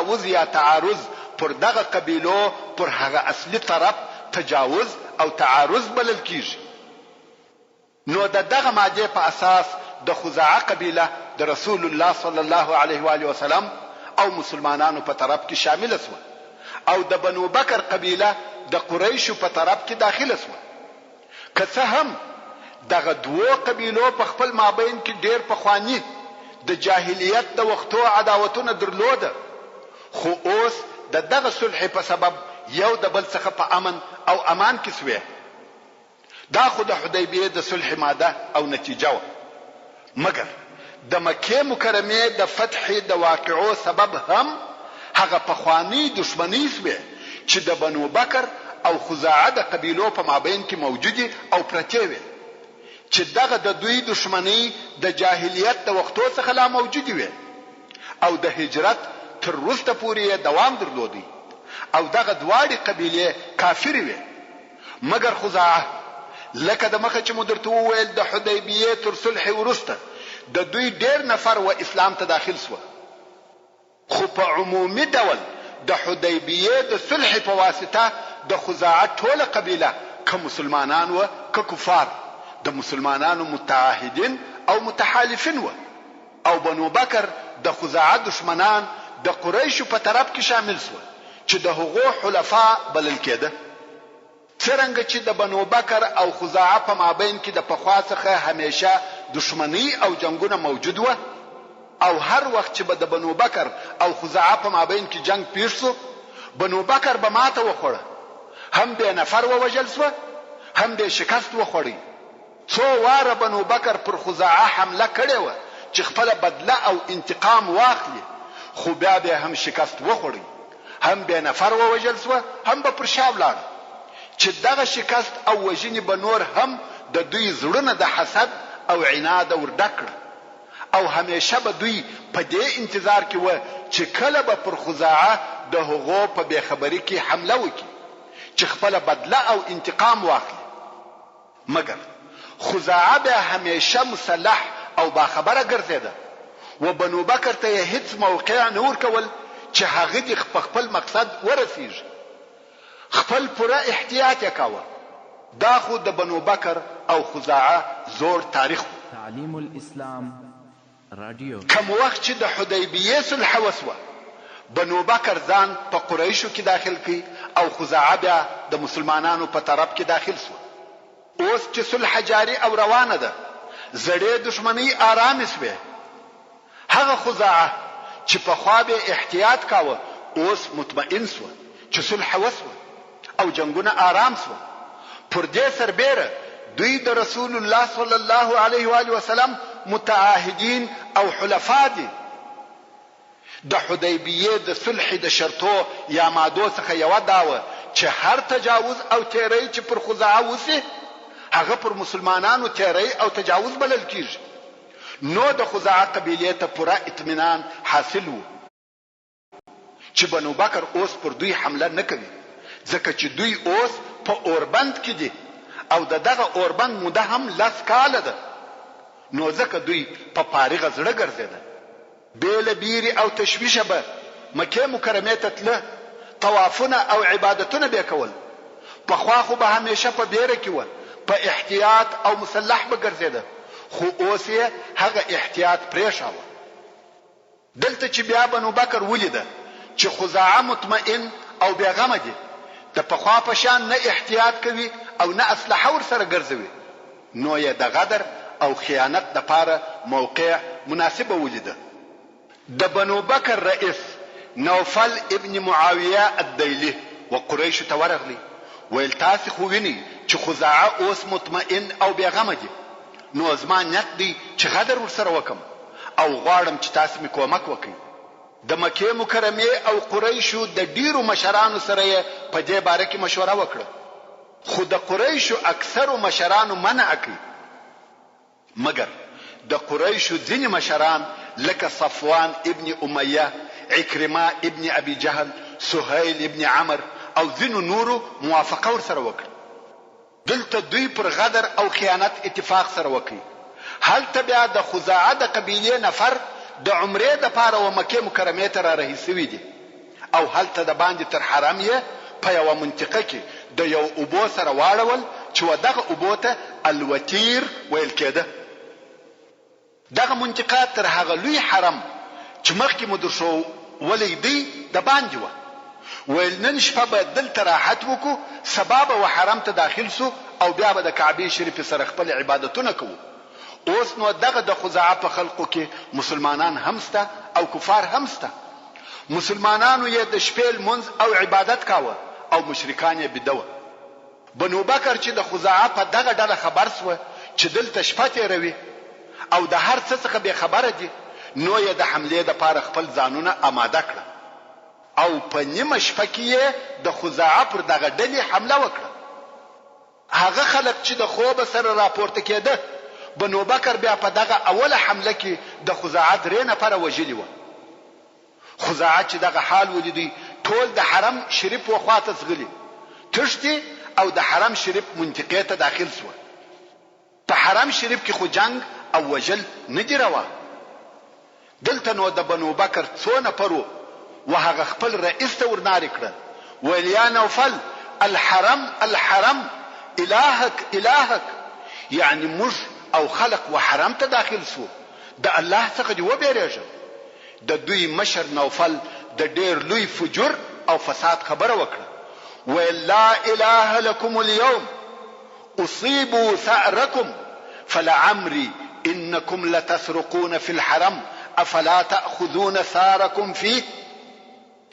تجاوز یا تعارض پر دغه قبیلو پر هغه اصلي طرف تجاوز او تعارض بلل کیږي. نو دغه ماده په اساس د خزاعه قبیله د رسول الله صلی الله علیه و آله وسلم او مسلمانانو په طرف کې شامل شو او د بنو بکر قبیله د قریشو په طرف کې داخله شو. که څه هم دغه دوه قبیلو په خپل مابین کې ډېر پخوانی د جاهلیت د وختو عداوتونه درلوده، خو اوس دغه صلح په سبب یو د بل څخه په امن او امان کې سوی. دا خو د حدیبیه د صلح ماده او نتیجه و. مګر د مکه مکرمه د فتح د واقعو سبب هم هغه پخوانی دشمنی سوی چې د بنو بکر او خزاعه د قبیلو په مابین کې موجودي او پرته وي، چې دغه د دوی دشمنی د جاهلیت د وختو څخه لا موجودي وي او د هجرت تر وروسته پورې دوام درلودي او دغه دواړي قبیله کافر وي. مګر خزاعه لکه د مخه چې مدرته وویل د حدیبیه تر صلح وروسته د دوی ډېر نفر و اسلام ته داخل شو، خو په عمومي ډول د حدیبیه د صلح په واسطه د خزاعه ټوله قبیله که مسلمانان و که کفار د مسلمانانو متعاهدین او متحالفین و، او بنو بکر د خزاعه دشمنان د قریشو په طرف کې شامل شو چې د هغو حلفا بلل کېده. څرنګه چې د بنو بکر او خزاعه په مابین کې د پخوا څخه همیشه دشمنی او جنگونه موجود و او هر وخت چې به د بنو بکر او خزاعه په مابین کې جنگ پیښ شو، بنو بکر به ماته وخوړه، هم به نفر ووجل شو، هم به شکست وخوړی. څو واره بنو بکر پر خزاعه حمله کړې و چې خپل بدله او انتقام واخلي، خو بیا به هم شکست وخوړی، هم به نفر ووجل شو، هم به پر شا ولاړ. چې دغه شکست او وژنې به نور هم د دوی زړونه د حسد او عناد وردکړ او همیشه به دوی په دې انتظار کې و چې کله به پر خزاعه د هغو په بېخبري کې حمله وکړي چې خپل بدله او انتقام واخلي. مګر خزاعه به همیشه مسلح او باخبره ګرځیده و بنو بکر ته هیڅ موقع نه ورکول چې هغه د خپل مقصد ورسیږي. خپل پوره احتیاط وکاوه. دا خو د بنو بکر او خزاعه زور تاریخ. تعلیم الاسلام رادیو. کوم وخت چې د حدیبیه صلح وسوه، بنو بکر ځان په قریشو کې داخل کی او خزاعه بیا د مسلمانانو په طرف کې داخل شو. اوس چې صلح جاری او روانه ده، زړې دشمنی آرام شوه. هغه خزاعه چې په خوا به احتیاط کاوه اوس مطمئن شو چې صلح وسوه او جنگونه آرام شو. پر دې سربېره دوی د رسول الله صلی الله علیه و آله وسلم متعاهدین او حلفا دي. د حدیبیه د صلح د شرطو یا مادو څخه یو داوه چې هر تجاوز او تیری چې پر خزاعه وسی هغه پر مسلمانانو تیری او تجاوز بلل کیږي. نو د خزاعه قبیله ته پوره اطمینان حاصل وو چې بنو بکر اوس پر دوی حمله نه کوي، ځکه چې دوی اوس په اوربند کې دي او دغه اوربند موده هم لس کاله ده. نو ځکه دوی په فارغه زړه ګرځیدل. بیل بیری او تشویشه به مکه مکرمه ته تله، طوافونه او عبادتونه به کول. په خوا خو به همیشه په بیره کې و، په احتیاط او مسلح به ګرځیدل، خو اوس یې هغه احتیاط پرېښاوه. دلته چې بیا بنو بکر ولیده چې خزاعه مطمئن او بیغمه دي، د پخوا په شان نه احتیاط کوي او نه اسلحه ورسره ګرځوي، نو یې د غدر او خیانت لپاره موقع مناسبه ولیده. د بنو بکر رئیس نوفل ابن معاویه الدیلی و قریش ته ورغلی، ویل تاسو خو ویني چې خزاعه اوس مطمئن او بیغمه دي، نو زما نیت دی چې غدر ورسره وکم او غواړم چې تاسو می کومک وکړئ. د مکه مکرمه او قریشو د ډیرو مشرانو سره په دې باره کې مشوره وکړه، خو د قریشو اکثرو مشرانو منع کړ. مګر د قریشو ځینې مشران لکه صفوان ابن امیه، عکرمه ابن ابي جهل، سهيل ابن عمر او ځینو نورو موافقه ورسره وکړه. دلته دوی پر غدر او خیانت اتفاق سره وکړي. هلته بیا د خزاعه د قبیله نفر د عمره د پاره و مکه مکرمه ته را رهي سوي دي. او هلته د باندې تر حرم یې په یو منطقه کې د یو اوبو سره واړول چې ودغه اوبو ته الوتیر ویل کېده. دغه منطقه تر هغه لوی حرم چې مخکې مو درشو ولیدی د باندې و. ویل نن شپه به دلته راحت وکړو، سبا به حرم ته داخل سو او بیا به د کعبه شریف سره خپل عبادتونه کوو. اوس نو دغه د خزاعه په خلقو کې مسلمانان همسته او کفار همسته. مسلمانانو یې د شپې لمونځ او عبادت کاوه او مشرکان یې بدوه. بنو بکر چې د خزاعه په دغه ډله خبر سو چې دلته شپه تیروي او د هر څه څخه به خبره دي، نو یې د حمله د پاره خپل ځانونه آماده کړ او په نیمه شپه کې د خزاعه پر دغه ډلې حمله وکړه. هغه خلک چې د خوب سره راپورته کېده، بنو بکر بیا په دغه اوله حمله کې د خزاعه درې نفره وژلي و. خزاعه چې دغه حال ولیدي، ټول د حرم شریف وخواته ځغلي، تښتي او د حرم شریف منطقې ته داخل شو. په حرم شریف کې خو جنگ او وجل نه دی روا. دلته نو د بنو بکر څو نفرو وهغه خپل رئیس ته ورناري کړ، ویل یا نوفل الحرم الحرم الهک الهک، یعنی موږ او خلق و حرم ته داخل سو، د الله څخه دی وبېریږه. د دوی مشر نوفل د ډېر لوی فجر او فساد خبره وکړه، ویل لا اله لكم اليوم اصيبوا ثأركم فلعمري انكم لتسرقون في الحرم افلا تأخذون ثاركم فيه.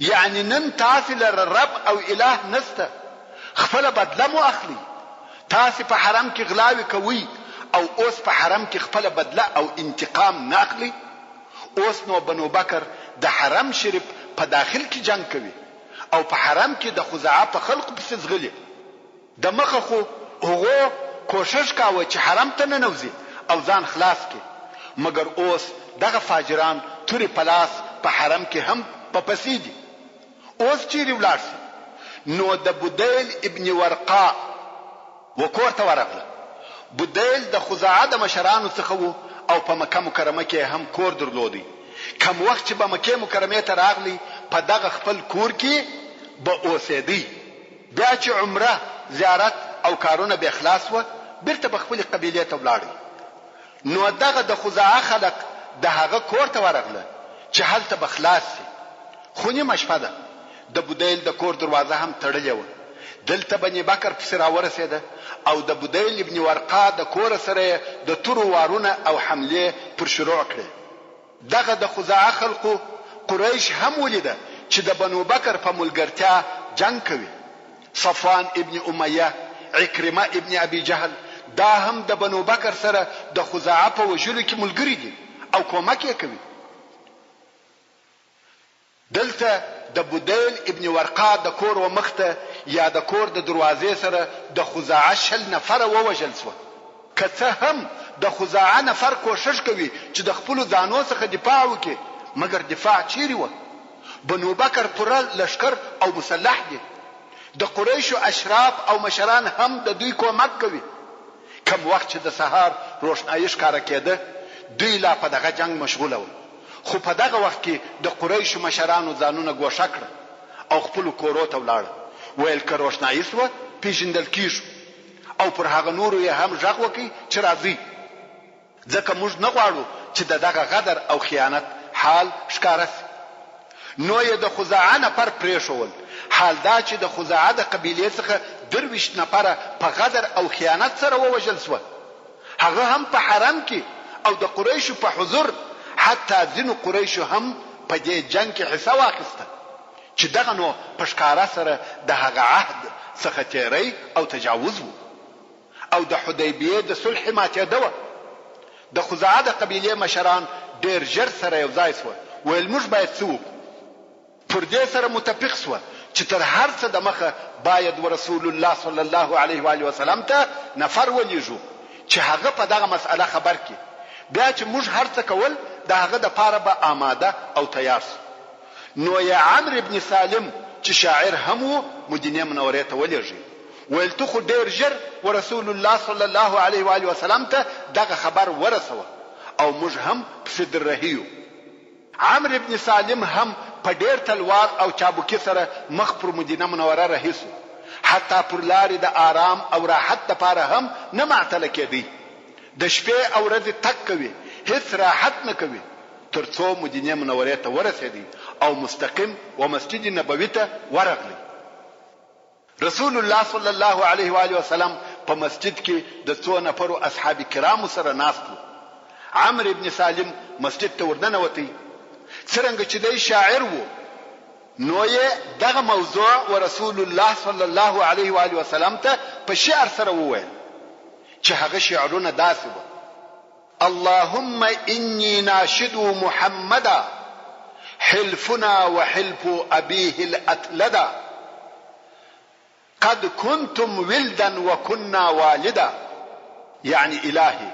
یعنی نن تاسو لر رب او اله نسته، خپل بدله مو اخلي. تاسو په حرم کې غلاوي کوي او اوس په حرم کې خپل بدله او انتقام نه اخلي. اوس نو بنو بکر د حرم شریف په داخل کې جنگ کوي او په حرم کې د خزاعه په خلق پسې ځغلي. د مخه خو هغه کوشش کاوه چې حرم ته نه نوځي او ځان خلاص کړي، مګر اوس دغه فاجران توري پلاس په حرم کې هم په پسې دي. اوس چیرې ولاړ شي؟ نو د بدیل ابن ورقاء وکور ته ورغله. بدیل د خزاعه د مشرانو څخه وو او په مکه مکرمه کې هم کور درلودي. کم وخت چې په مکه مکرمه ته راغلی، په دغه خپل کور کې به اوسېدی. بیا چې عمره زیارت او کارونه به اخلاص و، بیرته په خپل قبیله ته ولاړی. نو دغه د خزاعه خلق د هغه کور ته ورغله چې هلته به خلاص شي. خو نیمه شپه ده، د بدیل د کور دروازه هم تړلې و. دلته بني بکر پسې راورسېده او د بدیل ابن ورقا د کور سره د تورو وارونه او حمله پر شروع کړې. دغه د خزاعه خلقو قریش هم ولیده چې د بنو بکر په ملګرتیا جنگ کوي. صفوان ابن امیه، عکرمه ابن ابي جهل، دا هم د بنو بکر سره د خزاعه په وجلو کې ملګری دي او کومک یې کوي. دلته د بدیل ابن ورقا د کور و مخته یا د کور د دروازې سره د خزاعه 10 نفر ووجل شو. که څه هم د خزاعه نفر کوشش کوي چې د خپل ځانو څخه دفاع وکړي، مګر دفاع چیرې و؟ بنو بکر پوره لشکر او مسلح دي. د قریشو اشراف او مشران هم د دوی کومک کوي. کم وخت چې د سهار روشنايي ښکارا کېده، دوی لا په دغه جنگ مشغوله وو. خو په دغه وخت کې د قریشو مشرانو ځانونه ګوښه کړ او خپل کورو ته ولاړ. ویل که روشنايي سوه پیژندل کیږو او پر هغه نورو یې هم غږ وکړي چې راځي، ځکه موږ نه غواړو چې دغه غدر او خیانت حال ښکاره شي. نو یې د خزاعه نفر پرېښول. حال دا چې د خزاعه د قبیلې څخه 23 نفره په غدر او خیانت سره ووژل شول، هغه هم په حرم کې او د قریشو په حضور. حتی ځینو قریشو هم په دې جنگ کې حصہ واخیسته چې دغه نو په ښکاره سره د هغه عهد څخه تیری او تجاوز وو او د حدیبیه د صلح ماتېده وه. د خزاعه د قبیلې مشران ډېر ژر سره یو ځای سوه، ویل موږ باید څه وکړو. پر دې سره متفق سوه چې تر هر څه د مخه باید ورسول الله صلی الله علیه و آله وسلم ته نفر ولېږو چې هغه په دغه مسأله خبر کړي. بیا چې موږ هر څه کول، د هغه د پاره به آماده او تیار شو. نو یا عمرو ابن سالم چې شاعر هم وو، مدینه منورې ته ولېږي. ویل ته خو ډېر ژر ورسول الله صلی الله علیه و آله وسلم ته دغه خبر ورسوه او موږ هم پسې دررهیو. عمرو ابن سالم هم په ډیر تلوار او چابوکي سره مخ پر مدینه منوره رهیسو، حتی پر لارې د آرام او راحت لپاره هم نه معطله کېدی. د شپې او ورځې تک کوي، هیڅ راحت نه کوي، ترڅو مدینه منورې ته ورسېدی او مستقیم و مسجد نبوي ته ورغلی. رسول الله صلی الله علیه و آله وسلم په مسجد کې د څو نفرو اصحاب کرامو سره ناست و. عمرو ابن سالم مسجد ته ورننوتی. څرنګه چې دی شاعر وو، نو یې دغه موضوع و رسول الله صلی الله علیه و آله وسلم ته په شعر سره وویل چې هغه شعرونه داسې وو: اللهم إني ناشد محمدا حلفنا وحلف أبيه الأتلدا قد كنتم ولدا وكنا والدا. يعني إلهي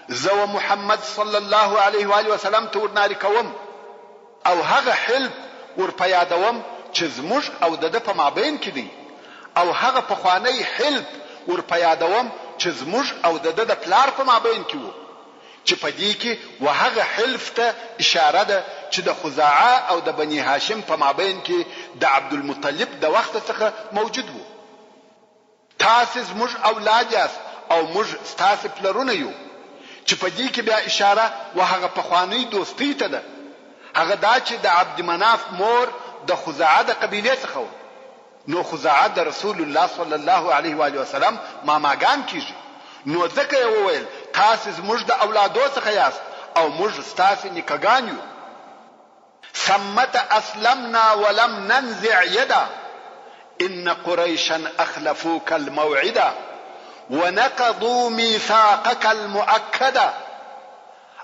زو محمد صلى الله عليه وآله وسلم تورناري کوم او هغه حلف ورپیادوم چې زموږ او د په مابین کې دی، او هغه پخوانی حلف ورپیادوم چې زموږ او د پلار په مابین کې وو، چې په دې کې وهغه حلف ته اشاره ده چې د خزاعه او د بني هاشم په مابین کې د عبدالمطلب د وخت څخه موجود وو. تاسو زموږ اولاد یاست او موږ ستاسو پلرونه یو، چې په دې کې بیا اشاره وهغه پخوانی دوستی ته ده. هغه دا چې د عبد مناف مور د خزاعه د قبیله څخه و، نو خزاعه د رسول الله صلی الله علیه و آله وسلم ماماګان کیږي. نو ځکه یې وویل تاسو زموږ د اولادو څخه یاست او موږ ستاسو نیکګان یو. ثمت اسلمنا ولم ننزع يدا ان قريشا اخلفوك الموعدا ونقضوا ميثاقك المؤكدا.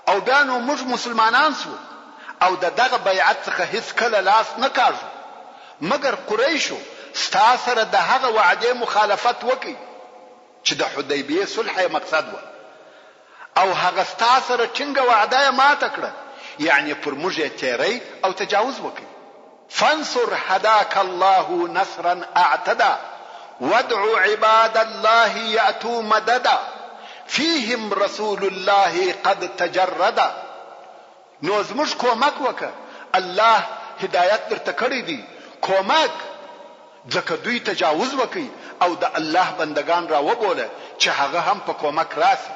او بانو موږ مسلمانان سو او دغه بیعت څخه هیڅ کله لاس نه کاږو، مګر قریشو ستا سره د هغه وعده مخالفت وکړي چې د حدیبیه صلح مقصد و، او هغه ستا سره څنګه وعده ماته کړه، یعنی پر موږ تیری او تجاوز وکړي. فانصر هداك الله نصرا اعتدا وادعو عباد الله ياتوا مددا فيهم رسول الله قد تجردا. نو زموږ کومک وکړه، الله هدایت درته کړی دی، کومک، ځکه دوی تجاوز وکړي او د الله بندگان را وبوله چې هغه هم په کومک راسي.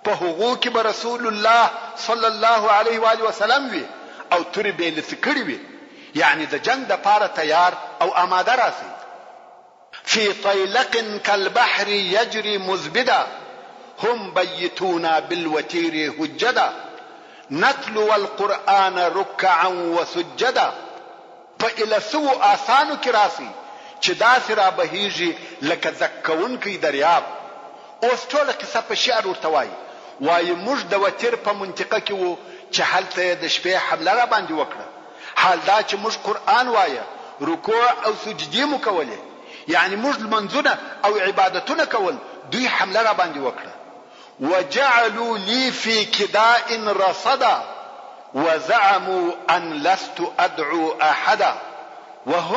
په هغو کې به رسول الله صلی الله علیه و آله وسلم وي او تورې به لڅ کړي وي، یعنی د جنگ د پاره تیار او آماده راسي. فی طیلق کالبحر یجری مزبدا هم بیتونا بالوتیر حجدا نتلو القرآن رکعا وسجدا. په السو آسانو کې راسي چې داسې را بهیږي لکه زکونکی دریاب. اوس ټوله قصه په شعر ورته وایي موږ د وتیر په منطقه کې وو چې هلته د شپې حمله را باندې وکړه. حال دا چې موږ قرآن وایه، رکوع او سجدې مو کولې، یعنی موږ لمنځونه او عبادتونه کول، دوی حمله را باندې وکړه. وجعلوا لي في كداء رصدا وزعموا أن لست أدعو أحدا وهم